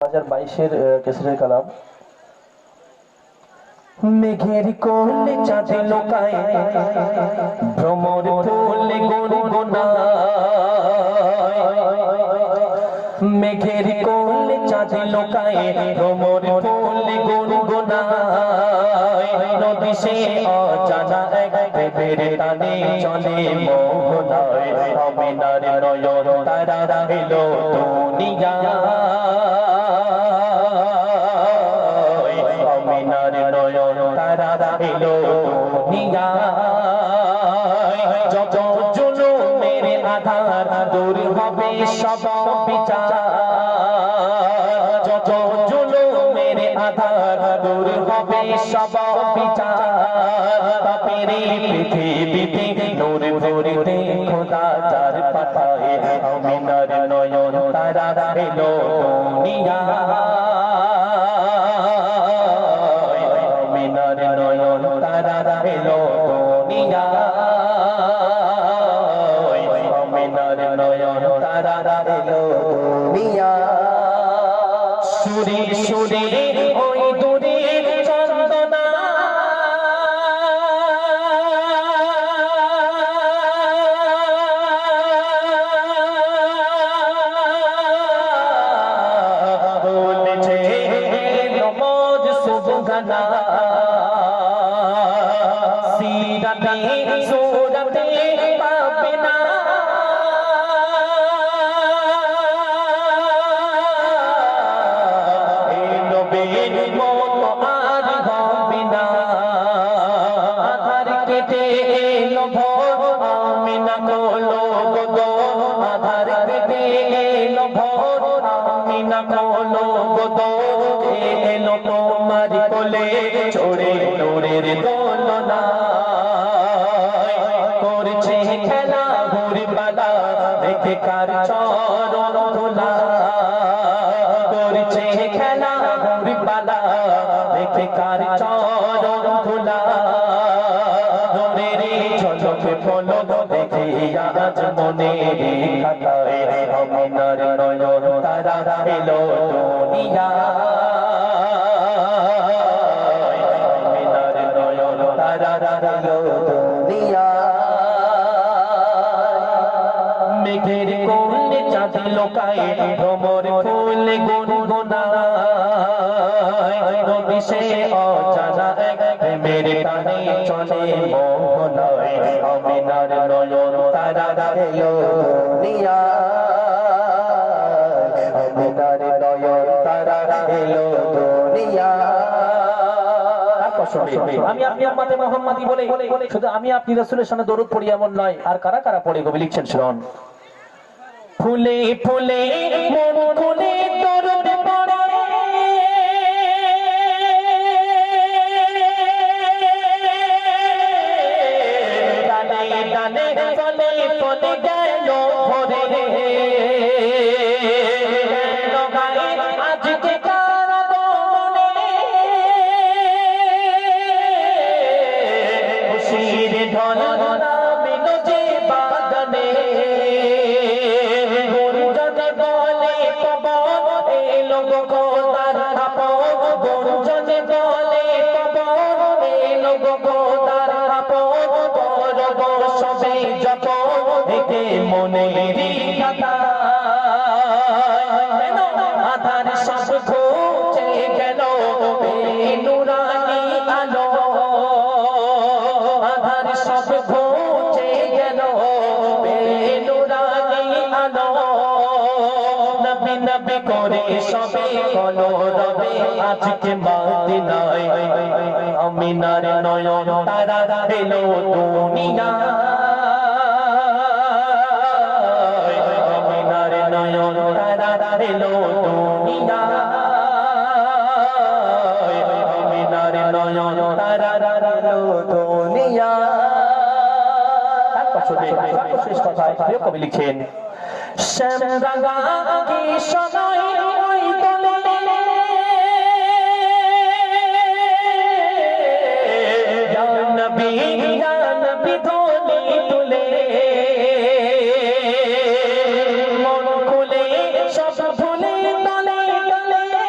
2022-এর কেসরের কালাম। মেঘের কোলে চাঁদ লোকায় ভ্রমর ফুলে গুনগুনায়, মেঘের কোলে চাঁদ লোকায় ভ্রমর ফুলে গুনগুনায়, নদী সে অজানা এক প্রেমের টানে চলে মোহনায়, আমিনার নয়ন তারা এলো দুনিয়ায়, আমিনার নয়ন তারা এলো দুনিয়ায়, যত জুলুমের আধার দূর হবে সব বিচার, যত জুলুমের আধার দূর হবে সব বিচার, পাপেরি পৃথিবীতে নূর ভরিতে খোদা যার পাঠায়, আমিনার নয়ন তারা এলো দুনিয়ায়, আমিনার নয়ন তারা এলো দুনিয়ায়, আমিনার নয়ন তারা এলো দুনিয়ায়। সুরে সুরে ওই দূরে চন্দনা বলেছে নমজ সুবহানা, সিরাতে সুরাতে পাবে না, এই নবীর মতো আর হবে না, আধার কেটে এলো ভোর, আমিনা কোলো গো, আধার কেটে এলো ভোর, আমিনা কোলো গো, এলো তোমার কোলে চড়ে নূরের দোলনা, করছে খেলা ভোরবেলা দেখে কার চরণ ধুলা, করছে খেলা ভোরবেলা দেখে কার চরণ ধুলা, নূরের ঝলকে পলক দেখে আজ মনে খাতায়, আমিনার নয়ন তারা এলো দুনিয়ায়, আমিনার নয়ন তারা এলো দুনিয়ায়। মেঘের কোলে চাঁদ লোকায় ভ্রমর ফুলে গুনগুনায়, নদী সে অজানা এক প্রেমের টানে চলে মোহনায়, আমিনার নয়ন তারা এলো দুনিয়ায়, আমিনার নয়ন তারা এলো দুনিয়ায়। আমি আপনি আম্মাতে মোহাম্মদী বলে শুধু আমি আপনি রাসূলের সামনে দরুদ পড়ি এমন নয়, আর কারা কারা পড়ে কবি লিখছেন শুনুন। ফুলে ফুলে মন খুলে দরুদ পড়ে, ডালে ডালে ফলে ফলে গেল ভরে, গেল গায়ে আজকে কার আগমনে, খুশির ঢল নামিল যে বাগানে, গুঞ্জনে বলে পবন এলো গো খোদার আপন, গুঞ্জনে বলে পবন এলো গো খোদার আপন, করব সবে যতন একে মনেরই খাতায়, আধার সব ঘুচে গেল নুরানি আলো, আধার সব ঘুচে গেল নুরানি আলো, নবী নবী করে সবে বলো রবে আজকে মদিনায়, আমিনার নয়ন তারা এলো দুনিয়ায়, আমিনার নয়ন তারা এলো দুনিয়ায়, আমিনার নয়ন তারা এলো দুনিয়ায়। শেষ কথায় প্রিয় কবি লিখেন, শ্যাম রাঙা কি সময় ওই তলে, ইয়া নবী ধ্বনি তুলে, মন খুলে সব ভুলে তলে তলে,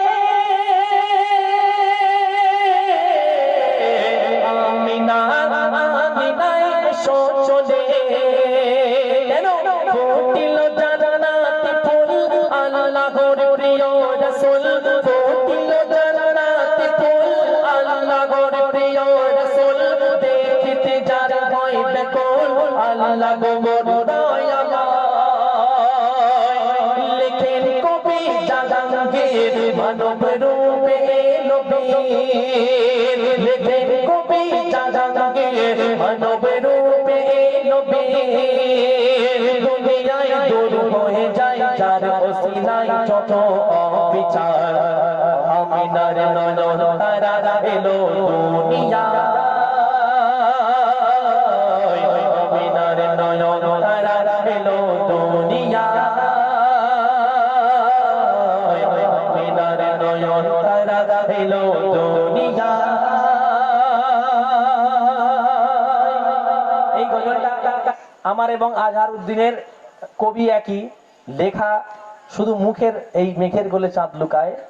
রাসূল ফুটিল জান্নাতে ফুল আল্লাহর প্রিয় রাসূল দেখিতে যার হয় ব্যাকুল আল্লাহ গো মোর দয়াময় লেখেন কবি জাহাঙ্গীর মানব রূপে এলো বীর লেখেন কবি জাহাঙ্গীর মানব রূপে এলো বীর দুনিয়ায় দূর হয়ে যায় যার ওসিলায় যত অবিচার আমিনার নয়ন তারা এলো দুনিয়ায় আমিনার নয়ন তারা এলো দুনিয়ায় আমিনার নয়ন তারা এলো দুনিয়ায়। এই গজলটা আমার এবং আজহারউদ্দিনের কবি একই, লেখা শুধু মুখের এই মেঘের গোলে চাঁদ লুকায়।